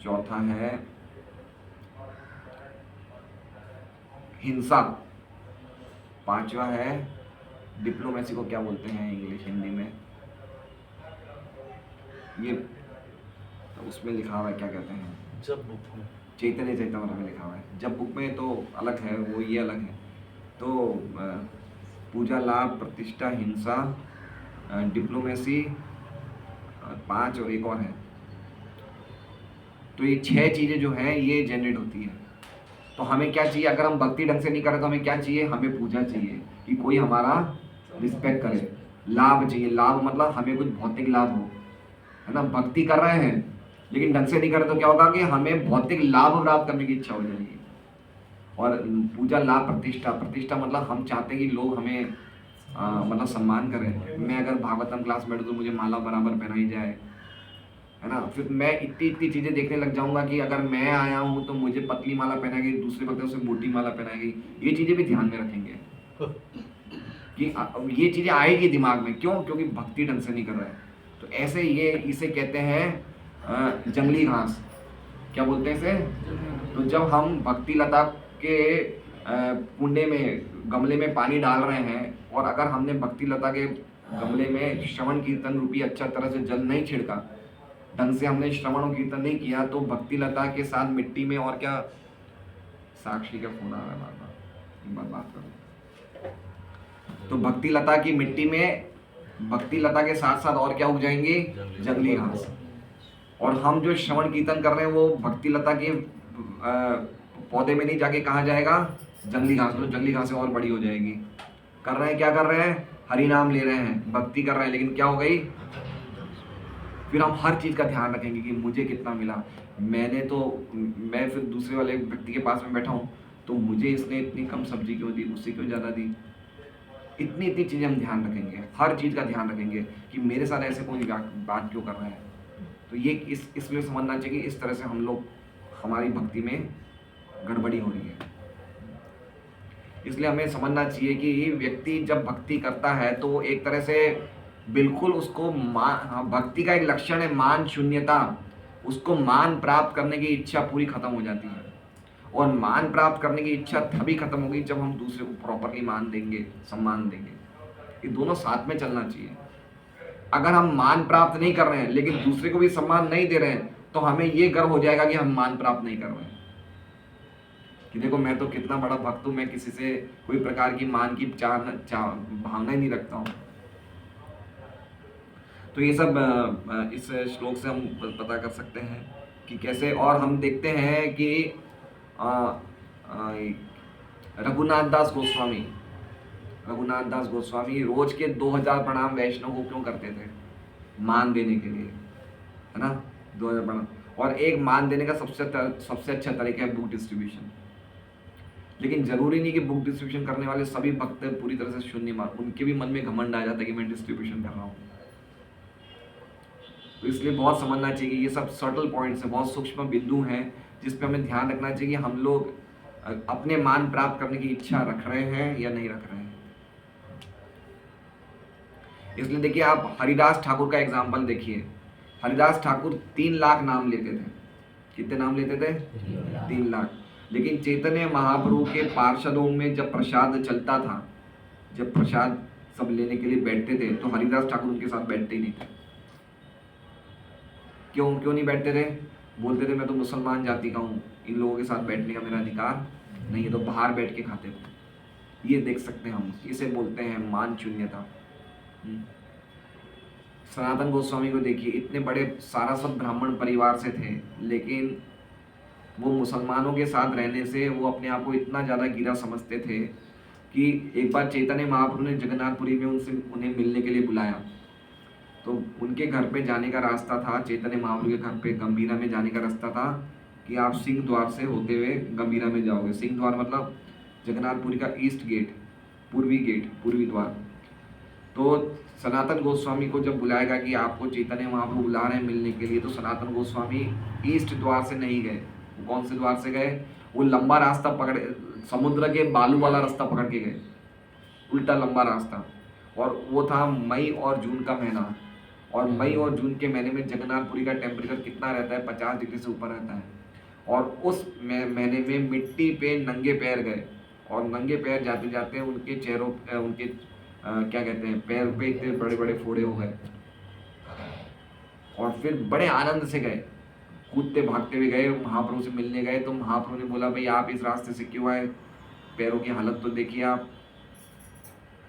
चौथा है हिंसा, 5वां है डिप्लोमेसी को क्या बोलते हैं इंग्लिश हिंदी में, ये तो उसमें लिखा हुआ है क्या कहते हैं, जब बुक में चैतन्य चैतन्य में लिखा हुआ है। जब बुक में तो अलग है, वो ये अलग है। तो पूजा, लाभ, प्रतिष्ठा, हिंसा, डिप्लोमेसी, 5 और एक और है। तो ये 6 चीज़ें जो हैं ये जनरेट होती है। तो हमें क्या चाहिए? अगर हम भक्ति ढंग से नहीं करें तो हमें क्या चाहिए? हमें पूजा चाहिए कि कोई हमारा रिस्पेक्ट करे। लाभ चाहिए, लाभ मतलब हमें कुछ भौतिक लाभ हो, है ना? भक्ति कर रहे हैं लेकिन ढंग से नहीं करें तो क्या होगा कि हमें भौतिक लाभ प्राप्त करने की इच्छा हो जाएगी। और पूजा, लाभ, प्रतिष्ठा, प्रतिष्ठा मतलब हम चाहते हैं कि लोग हमें मतलब सम्मान करें। मैं अगर भागवतम क्लास में बैठूँ तो मुझे माला बराबर पहनाई जाए, है ना। फिर मैं इतनी इतनी चीज़ें देखने लग जाऊंगा कि अगर मैं आया हूँ तो मुझे पतली माला पहनाएगी, दूसरे वक्त उसे मोटी माला पहनाएगी। ये चीज़ें भी ध्यान में रखेंगे कि ये चीज़ें आएगी दिमाग में, क्यों? क्योंकि भक्ति ढंग से नहीं कर रहे हैं। तो ऐसे ये इसे कहते हैं जंगली घास। क्या बोलते हैं इसे? तो जब हम भक्ति लता के कुंडे में, गमले में पानी डाल रहे हैं, और अगर हमने भक्ति लता के गमले में श्रवण कीर्तन रूपी अच्छा तरह से जल नहीं छिड़का, ढंग से हमने श्रवण और कीर्तन नहीं किया, तो भक्ति लता के साथ मिट्टी में और क्या, साक्षी का फोन आ रहा है बात करो। तो भक्ति लता की मिट्टी में भक्ति लता के साथ साथ और क्या उग जाएंगे? जंगली घास। और हम जो श्रवण कीर्तन कर रहे हैं वो भक्ति लता के पौधे में नहीं जाके कहाँ जाएगा? जंगली घास। तो जंगली घास और बड़ी हो जाएगी। कर रहे हैं, क्या कर रहे हैं? हरि नाम ले रहे हैं, भक्ति कर रहे हैं, लेकिन क्या हो गई? फिर हम हर चीज़ का ध्यान रखेंगे कि मुझे कितना मिला। मैं फिर दूसरे वाले व्यक्ति के पास में बैठा हूँ, तो मुझे इसने इतनी कम सब्जी क्यों दी, मुझसे क्यों ज़्यादा दी। इतनी इतनी चीज़ें हम ध्यान रखेंगे, हर चीज़ का ध्यान रखेंगे कि मेरे साथ ऐसे कोई बात क्यों कर रहा है। तो ये इसलिए समझना चाहिए कि इस तरह से हम लोग, हमारी भक्ति में गड़बड़ी हो रही है। इसलिए हमें समझना चाहिए कि व्यक्ति जब भक्ति करता है तो एक तरह से बिल्कुल उसको भक्ति का एक लक्षण है मान शून्यता। उसको मान प्राप्त करने की इच्छा पूरी खत्म हो जाती है। और मान प्राप्त करने की इच्छा तभी खत्म होगी जब हम दूसरे को प्रॉपरली मान देंगे, सम्मान देंगे। ये दोनों साथ में चलना चाहिए। अगर हम मान प्राप्त नहीं कर रहे हैं लेकिन दूसरे को भी सम्मान नहीं दे रहे हैं, तो हमें ये गर्व हो जाएगा कि हम मान प्राप्त नहीं कर रहे हैं, कि देखो मैं तो कितना बड़ा भक्त हूं, मैं किसी से कोई प्रकार की मान की भावना ही नहीं रखता हूं। तो ये सब इस श्लोक से हम पता कर सकते हैं कि कैसे। और हम देखते हैं कि रघुनाथ दास गोस्वामी रोज के 2000 प्रणाम वैष्णव को क्यों करते थे? मान देने के लिए, है ना। 2000 प्रणाम। और एक मान देने का सबसे अच्छा तरीका है बुक डिस्ट्रीब्यूशन। लेकिन जरूरी नहीं कि बुक डिस्ट्रीब्यूशन करने वाले सभी भक्त पूरी तरह से शून्य मान, उनके भी मन में घमंड आ जाता है कि मैं डिस्ट्रीब्यूशन कर रहा हूँ। तो इसलिए बहुत समझना चाहिए कि ये सब सटल पॉइंट्स हैं, बहुत सूक्ष्म बिंदु हैं जिस पे हमें ध्यान रखना चाहिए कि हम लोग अपने मान प्राप्त करने की इच्छा रख रहे हैं या नहीं रख रहे हैं। इसलिए देखिए, आप हरिदास ठाकुर का एग्जाम्पल देखिए। हरिदास ठाकुर 3 लाख नाम लेते थे। कितने नाम लेते थे? 3 लाख। लेकिन चैतन्य महाप्रभु के पार्षदों में जब प्रसाद चलता था, जब प्रसाद सब लेने के लिए बैठते थे, तो हरिदास ठाकुर उनके साथ बैठते ही नहीं थे। क्यों नहीं बैठते थे? बोलते थे मैं तो मुसलमान जाति का हूँ, इन लोगों के साथ बैठने का मेरा अधिकार नहीं है, तो बाहर बैठ के खाते थे। ये देख सकते हैं हम, इसे बोलते हैं मान शून्यता। सनातन गोस्वामी को देखिए, इतने बड़े सारस्वत ब्राह्मण परिवार से थे, लेकिन वो मुसलमानों के साथ रहने से वो अपने आप को इतना ज़्यादा गिरा समझते थे कि एक बार चैतन्य महाप्रभु ने जगन्नाथपुरी में उन्हें मिलने के लिए बुलाया। तो उनके घर पे जाने का रास्ता था, चैतन्य महाप्रभु के घर पे गंभीरा में जाने का रास्ता था कि आप सिंह द्वार से होते हुए गंभीरा में जाओगे। सिंह द्वार मतलब जगन्नाथपुरी का ईस्ट गेट, पूर्वी द्वार। तो सनातन गोस्वामी को जब बुलाएगा कि आपको चैतन्य महाप्रभु बुला रहे हैं मिलने के लिए, तो सनातन गोस्वामी ईस्ट द्वार से नहीं गए। वो कौन से द्वार से गए? वो लंबा रास्ता पकड़े, समुद्र के बालू वाला रास्ता पकड़ के गए, उल्टा लंबा रास्ता। और वो था मई और जून का महीना। और मई और जून के महीने में जगन्नाथपुरी का टेम्परेचर कितना रहता है? 50 डिग्री से ऊपर रहता है। और उस महीने में मिट्टी पे नंगे पैर गए, और नंगे पैर जाते जाते उनके चेहरों उनके क्या कहते हैं, पैर पे इतने बड़े बड़े फोड़े हो गए। और फिर बड़े आनंद से गए, कूदते भागते हुए गए, महाप्रभु से मिलने गए। तो महाप्रभु ने बोला, भाई आप इस रास्ते से क्यों आए? पैरों की हालत तो देखिए आप।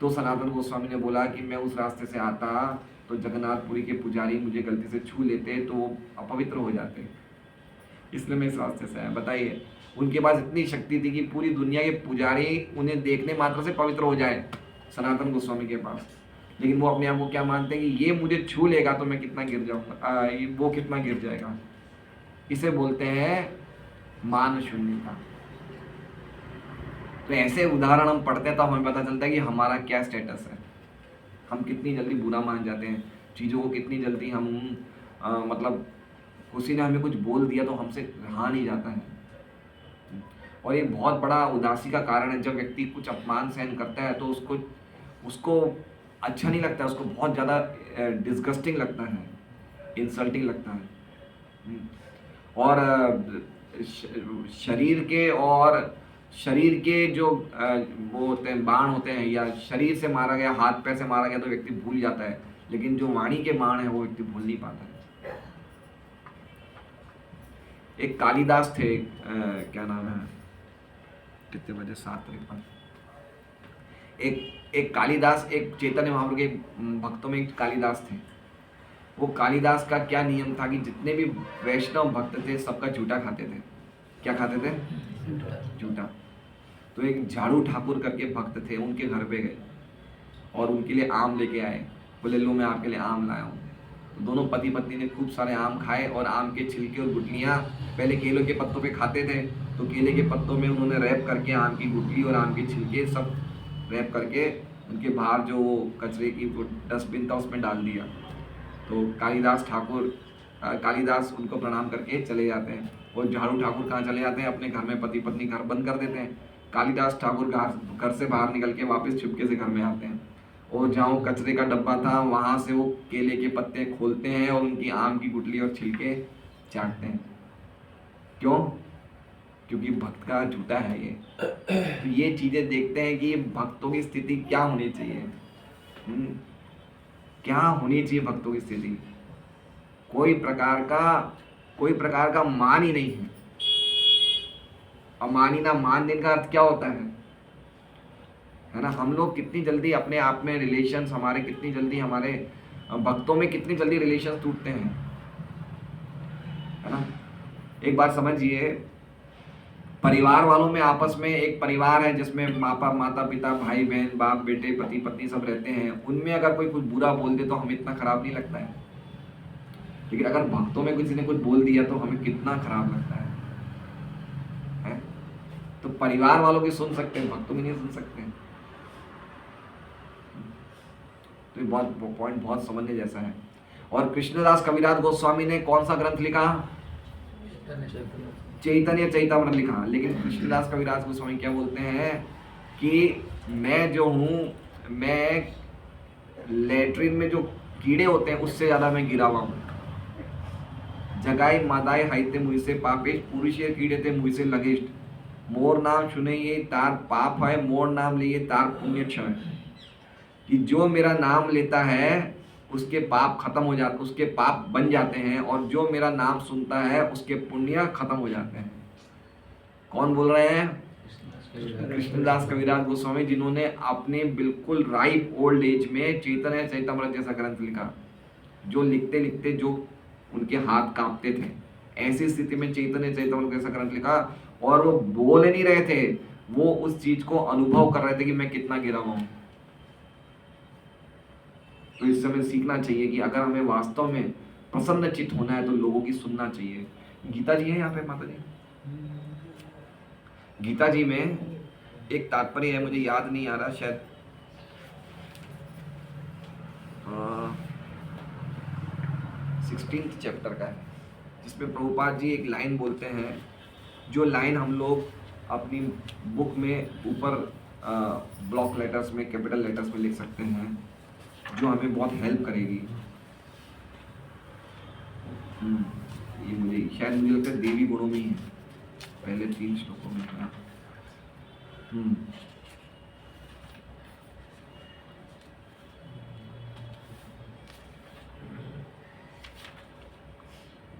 तो सनातन गोस्वामी ने बोला कि मैं उस रास्ते से आता तो जगन्नाथपुरी के पुजारी मुझे गलती से छू लेते तो वो अपवित्र हो जाते, इसलिए मैं इस रास्ते से आया। बताइए, उनके पास इतनी शक्ति थी कि पूरी दुनिया के पुजारी उन्हें देखने मात्र से पवित्र हो जाए, सनातन गोस्वामी के पास। लेकिन वो अपने आप को क्या मानते हैं कि ये मुझे छू लेगा तो मैं कितना गिर जाऊंगा, वो कितना गिर जाएगा। इसे बोलते हैं मान शून्यता। तो ऐसे उदाहरण हम पढ़ते हैं तो हमें पता चलता है कि हमारा क्या स्टेटस है। हम कितनी जल्दी बुरा मान जाते हैं, चीज़ों को कितनी जल्दी हम मतलब किसी ने हमें कुछ बोल दिया तो हमसे रहा नहीं जाता है। और एक बहुत बड़ा उदासी का कारण है, जब व्यक्ति कुछ अपमान सहन करता है तो उसको उसको अच्छा नहीं लगता है, उसको बहुत ज़्यादा डिस्गस्टिंग लगता है, इंसल्टिंग लगता है। और शरीर के जो वो होते हैं, बाण होते हैं, या शरीर से मारा गया, हाथ पैर से मारा गया तो व्यक्ति भूल जाता है, लेकिन जो वाणी के बाण है वो व्यक्ति भूल नहीं पाता है। एक कालिदास थे, क्या नाम है, कितने बजे, 7:53। एक कालिदास, एक चैतन्य महाप्रभु के भक्तों में एक कालिदास थे। वो कालिदास का क्या नियम था कि जितने भी वैष्णव भक्त थे सबका झूठा खाते थे। क्या खाते थे? झूठा। तो एक झाड़ू ठाकुर करके भक्त थे, उनके घर पे गए और उनके लिए आम लेके आए। बोले लो मैं आपके लिए आम लाया हूँ। तो दोनों पति पत्नी ने खूब सारे आम खाए और आम के छिलके और गुठलियाँ पहले केले के पत्तों पे खाते थे, तो केले के पत्तों में उन्होंने रैप करके आम की गुठली और आम के छिलके सब रैप करके उनके बाहर जो कचरे की डस्टबिन था उसमें डाल दिया। तो कालिदास उनको प्रणाम करके चले जाते हैं, और झाड़ू ठाकुर कहाँ चले जाते हैं? अपने घर में पति पत्नी घर बंद कर देते हैं। कालिदास ठाकुर घर से बाहर निकल के वापस चुपके से घर में आते हैं, और जहाँ कचरे का डब्बा था वहाँ से वो केले के पत्ते खोलते हैं और उनकी आम की गुठली और छिलके चाटते हैं। क्यों? क्योंकि भक्त का झूठा है ये। तो ये चीज़ें देखते हैं कि भक्तों की स्थिति क्या होनी चाहिए। क्या होनी चाहिए भक्तों की स्थिति? कोई प्रकार का मान ही नहीं है। अमानी ना मान देने का अर्थ क्या होता है ना? हम लोग कितनी जल्दी अपने आप में रिलेशंस हमारे, कितनी जल्दी हमारे भक्तों में कितनी जल्दी रिलेशंस टूटते हैं, है ना? एक बात समझिए, परिवार वालों में आपस में एक परिवार है जिसमें माता पिता, भाई बहन, बाप बेटे, पति पत्नी सब रहते हैं, उनमें अगर कोई कुछ बुरा बोल दे तो हमें इतना खराब नहीं लगता है, लेकिन अगर भक्तों में किसी ने कुछ बोल दिया तो हमें कितना खराब लगता है? तो परिवार वालों की सुन सकते हैं, भक्तों की नहीं सुन सकते हैं। तो ये पॉइंट बहुत समझने जैसा है। और कृष्णदास कविराज गोस्वामी ने कौन सा ग्रंथ लिखा? चैतन्य चैतामृत लिखा। लेकिन कृष्णदास कविराज गोस्वामी क्या बोलते हैं कि मैं जो हूँ, मैं लेटरिन में जो कीड़े होते हैं उससे ज्यादा मैं गिरा हुआ हूँ। जगाई मादाई हाइते मुझसे पापेश, पुरुषे कीड़े थे मुझसे लगेस्ट, मोर नाम सुने ये तार पाप है, मोर नाम लिए तार पुण्य क्षय। कि जो मेरा नाम लेता है उसके पाप खत्म हो जाते, उसके पाप बन जाते हैं, और जो मेरा नाम सुनता है उसके पुण्य खत्म हो जाते हैं। कौन बोल रहे हैं? कृष्णदास कविराज गोस्वामी, जिन्होंने अपने बिल्कुल राइप ओल्ड एज में चैतन्य चैतामृत जैसा ग्रंथ लिखा, जो लिखते लिखते जो उनके हाथ कांपते थे, ऐसी स्थिति में चैतन्य चैतामृत जैसा ग्रंथ लिखा, और वो बोल नहीं रहे थे, वो उस चीज को अनुभव कर रहे थे कि मैं कितना गिरा हुआ हूं। तो इससे हमें सीखना चाहिए कि अगर हमें वास्तव में प्रसन्नचित्त होना है तो लोगों की सुनना चाहिए। गीता जी है यहाँ पे, माता जी। गीता जी में एक तात्पर्य है, मुझे याद नहीं आ रहा, शायद 16th चैप्टर का है, जिसमें प्रभुपाद जी एक लाइन बोलते हैं, जो लाइन हम लोग अपनी बुक में ऊपर ब्लॉक लेटर्स में, कैपिटल लेटर्स में लिख सकते हैं, जो हमें बहुत हेल्प करेगी। ये मुझे लगता है देवी गुणों में ही है, पहले 3 श्लोकों में है।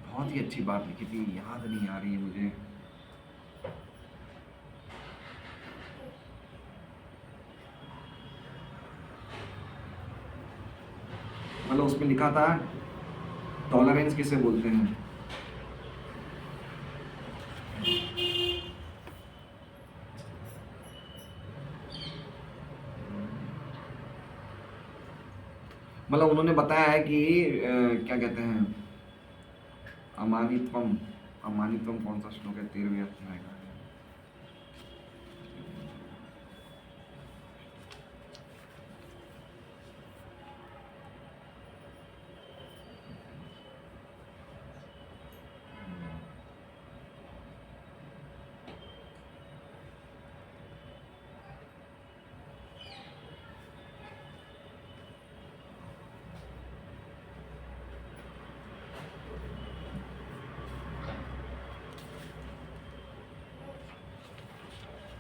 बहुत ही अच्छी बात लिखी थी, याद नहीं आ रही है मुझे। मतलब उसमें लिखा था टॉलरेंस किसे बोलते हैं। मतलब उन्होंने बताया है कि क्या कहते हैं, अमानित्वम, अमानित्वम कौन सा श्लोक है? 13वें अध्याय का।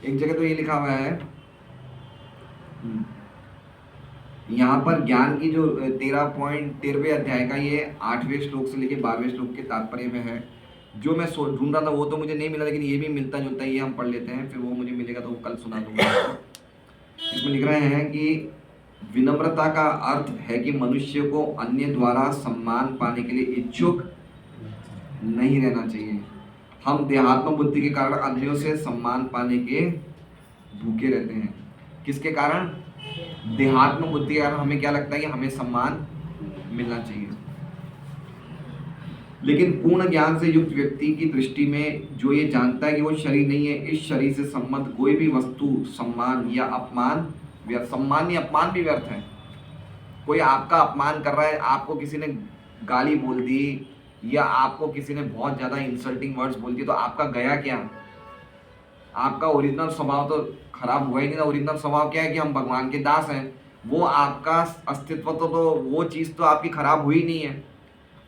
एक जगह तो ये लिखा हुआ है, यहाँ पर ज्ञान की जो 13वें अध्याय का ये 8वें श्लोक से लेके 12वें श्लोक के तात्पर्य में है। जो मैं ढूंढ रहा था वो तो मुझे नहीं मिला, लेकिन ये भी मिलता जुलता है, ये हम पढ़ लेते हैं, फिर वो मुझे मिलेगा तो वो कल सुना दूंगा आपको। इसमें लिख रहे हैं कि विनम्रता का अर्थ है कि मनुष्य को अन्य द्वारा सम्मान पाने के लिए इच्छुक नहीं रहना चाहिए। हम देहात्म बुद्धि के कारण अन्यों से सम्मान पाने के भूखे रहते हैं। किसके कारण? देहात्म बुद्धि के कारण हमें क्या लगता है कि हमें सम्मान मिलना चाहिए। लेकिन पूर्ण ज्ञान से युक्त व्यक्ति की दृष्टि में जो ये जानता है कि वो शरीर नहीं है, इस शरीर से संबद्ध कोई भी वस्तु सम्मान या अपमान भी व्यर्थ है। कोई आपका अपमान कर रहा है, आपको किसी ने गाली बोल दी या आपको किसी ने बहुत ज़्यादा इंसल्टिंग वर्ड्स बोल दिए, तो आपका गया क्या? आपका ओरिजिनल स्वभाव तो खराब हुआ ही नहीं ना। ओरिजिनल स्वभाव क्या है कि हम भगवान के दास हैं। वो आपका अस्तित्व तो वो चीज़ तो आपकी खराब हुई नहीं है।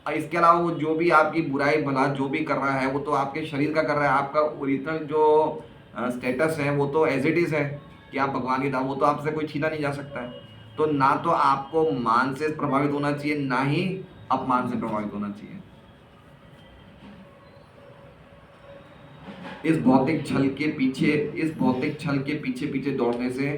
और इसके अलावा वो जो भी आपकी बुराई भला जो भी कर रहा है वो तो आपके शरीर का कर रहा है। आपका ओरिजिनल जो स्टेटस है वो तो एज इट इज़ है कि आप भगवान के दास, वो तो आपसे कोई छीना नहीं जा सकता है। तो ना तो आपको मान से प्रभावित होना चाहिए, ना ही अपमान से प्रभावित होना चाहिए। इस भौतिक छल के पीछे पीछे दौड़ने से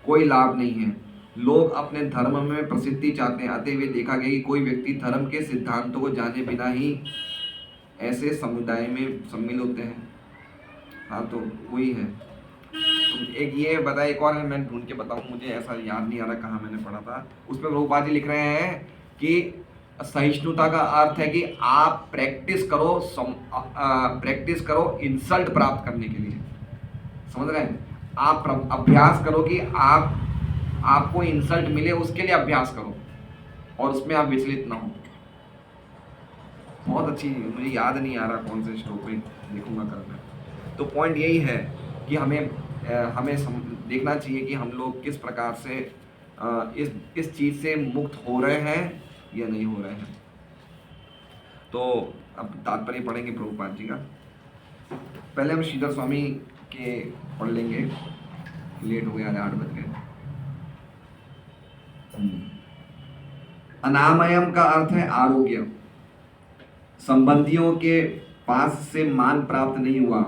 कोई लाभ नहीं है। लोग अपने धर्म में प्रसिद्धि चाहते हैं, अतः वे देखा गया कि कोई व्यक्ति धर्म के सिद्धांतों को जाने बिना ही ऐसे समुदाय में सम्मिलित होते हैं। हाँ, तो वही है। एक ये बताया, एक और है, मैं ढूंढ के बताऊँ, मुझे ऐसा याद नहीं आ रहा कहाँ मैंने पढ़ा था। उसमें प्रभुपाद जी लिख रहे हैं कि सहिष्णुता का अर्थ है कि आप प्रैक्टिस करो इंसल्ट प्राप्त करने के लिए। समझ रहे हैं? आप अभ्यास करो कि आपको इंसल्ट मिले, उसके लिए अभ्यास करो और उसमें आप विचलित ना हो। बहुत अच्छी, मुझे याद नहीं आ रहा कौन से श्लोक में, देखूंगा कल मैं। तो पॉइंट यही है कि हमें देखना चाहिए कि हम लोग किस प्रकार से इस चीज़ से मुक्त हो रहे हैं या नहीं हो रहे हैं। तो अब तात्पर्य पढ़ेंगे प्रभुपाद जी का। पहले हम श्रीधर स्वामी के पढ़ लेंगे, लेट हो गया, 8 बज गए। अनामयम का अर्थ है आरोग्य। संबंधियों के पास से मान प्राप्त नहीं हुआ।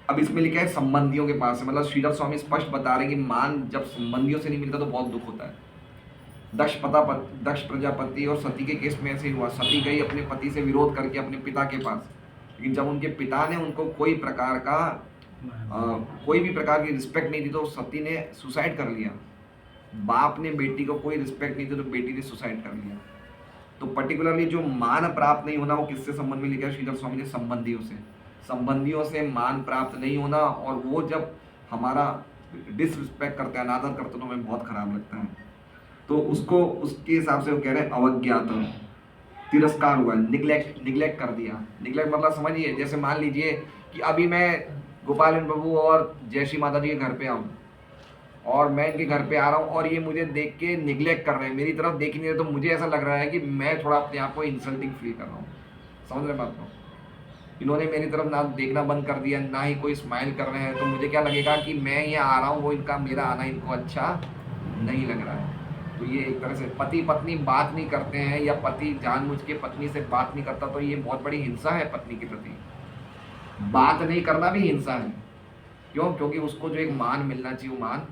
अब इसमें लिखा है संबंधियों के पास से, मतलब श्रीधर स्वामी स्पष्ट बता रहे हैं कि मान जब संबंधियों से नहीं मिलता तो बहुत दुख होता है। दक्ष प्रजापति और सती के केस में ऐसे ही हुआ। सती गई अपने पति से विरोध करके अपने पिता के पास, लेकिन जब उनके पिता ने उनको कोई भी प्रकार की रिस्पेक्ट नहीं दी तो सती ने सुसाइड कर लिया। बाप ने बेटी को कोई रिस्पेक्ट नहीं दी तो बेटी ने सुसाइड कर लिया। तो पर्टिकुलरली जो मान प्राप्त नहीं होना वो किससे संबंध में लिखा है श्रीधर स्वामी ने? संबंधियों से मान प्राप्त नहीं होना। और वो जब हमारा डिसरिस्पेक्ट करते हैं, अनादर करते हैं, तो हमें बहुत खराब लगता है। तो उसके हिसाब से वो कह रहे हैं अवज्ञात, तिरस्कार हुआ, निग्लेक्ट कर दिया। निग्लेक्ट मतलब समझिए, जैसे मान लीजिए कि अभी मैं गोपाल प्रभु और जयश्री माता जी के घर पे आऊँ और मैं इनके घर पे आ रहा हूँ और ये मुझे देख के निग्लेक्ट कर रहे हैं, मेरी तरफ देख नहीं रहे, तो मुझे ऐसा लग रहा है कि मैं थोड़ा अपने आप को इंसल्टिंग फील कर रहा हूँ। समझ रहे बात को? इन्होंने मेरी तरफ ना देखना बंद कर दिया, ना ही कोई स्माइल कर रहे हैं, तो मुझे क्या लगेगा कि मैं यहाँ आ रहा हूँ, वो इनका मेरा आना इनको अच्छा नहीं लग रहा है। तो ये एक तरह से पति पत्नी बात नहीं करते हैं या पति जानबूझ के पत्नी से बात नहीं करता, तो ये बहुत बड़ी हिंसा है पत्नी के प्रति। बात नहीं करना भी हिंसा है। क्यों? क्योंकि उसको जो एक मान मिलना चाहिए वो मान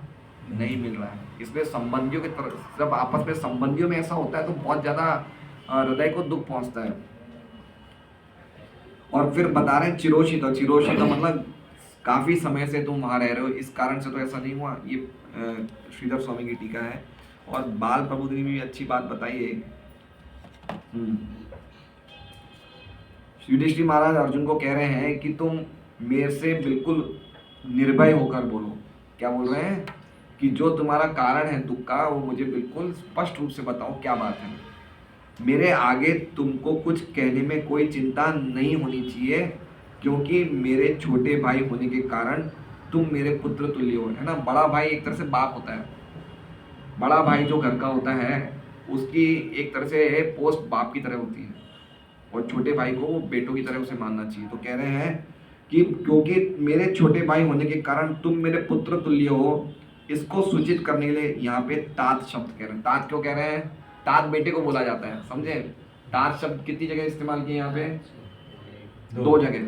नहीं मिल रहा है। इसलिए संबंधियों के तरफ, जब आपस में संबंधियों में ऐसा होता है तो बहुत ज़्यादा हृदय को दुख पहुंचता है। और फिर बता रहे हैं चिरोषित मतलब काफ़ी समय से तुम वहाँ रह रहे हो, इस कारण से तो ऐसा नहीं हुआ। ये श्रीधर स्वामी की टीका है। और बाल प्रबोधिनी में भी अच्छी बात बताइए। युधिष्ठिर महाराज अर्जुन को कह रहे हैं कि तुम मेरे से बिल्कुल निर्भय होकर बोलो। क्या बोल रहे हैं? कि जो तुम्हारा कारण है दुख का वो मुझे बिल्कुल स्पष्ट रूप से बताओ, क्या बात है। मेरे आगे तुमको कुछ कहने में कोई चिंता नहीं होनी चाहिए, क्योंकि मेरे छोटे भाई होने के कारण तुम मेरे पुत्र तुल्य हो। है ना? बड़ा भाई एक तरह से बाप होता है। बड़ा भाई जो घर का होता है उसकी एक तरह से पोस्ट बाप की तरह होती है, और छोटे भाई को बेटों की तरह उसे मानना चाहिए। तो कह रहे हैं कि क्योंकि मेरे छोटे भाई होने के कारण तुम मेरे पुत्र तुल्य हो, इसको सूचित करने के लिए यहाँ पे तात शब्द कह रहे हैं। तात क्यों कह रहे हैं? तात बेटे को बोला जाता है, समझे? तात शब्द कितनी जगह इस्तेमाल किए यहाँ पे? दो जगह।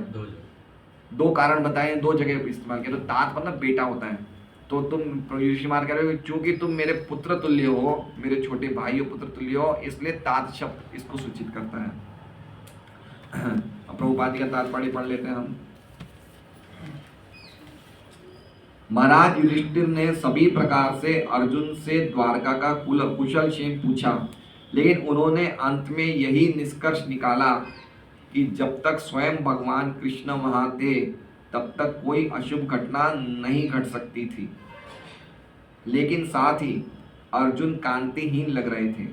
दो कारण बताए, दो जगह इस्तेमाल किया। तो तात मतलब बेटा होता है। तो तुम ऋषि मार कह रहे हो चूंकि तुम मेरे पुत्र तुल्य हो, मेरे छोटे भाई हो, पुत्र तुल्य हो, इसलिए तात शब्द इसको सूचित करता है। अब प्रभुपाद का तात्पर्य पढ़ लेते हैं हम। महाराज युधिष्ठिर ने सभी प्रकार से अर्जुन से द्वारका का कुशल क्षेम पूछा, लेकिन उन्होंने अंत में यही निष्कर्ष निकाला कि जब तक स्वयं भगवान कृष्ण वहां थे तब तक कोई अशुभ घटना नहीं घट सकती थी। लेकिन साथ ही अर्जुन कांतिहीन लग रहे थे,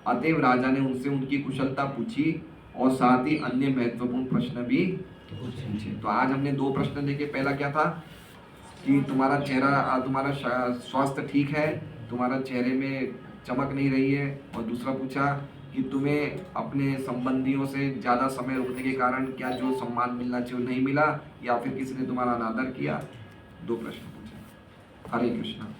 अतएव राजा ने उनसे उनकी कुशलता पूछी और साथ ही अन्य महत्वपूर्ण प्रश्न भी पूछे। तो आज हमने दो प्रश्न देखे। पहला क्या था कि तुम्हारा चेहरा, तुम्हारा स्वास्थ्य ठीक है, तुम्हारा चेहरे में चमक नहीं रही है। और दूसरा पूछा कि तुम्हें अपने संबंधियों से ज़्यादा समय रुकने के कारण क्या जो सम्मान मिलना चाहिए नहीं मिला, या फिर किसी ने तुम्हारा अनादर किया। दो प्रश्न पूछे। हरे कृष्णा।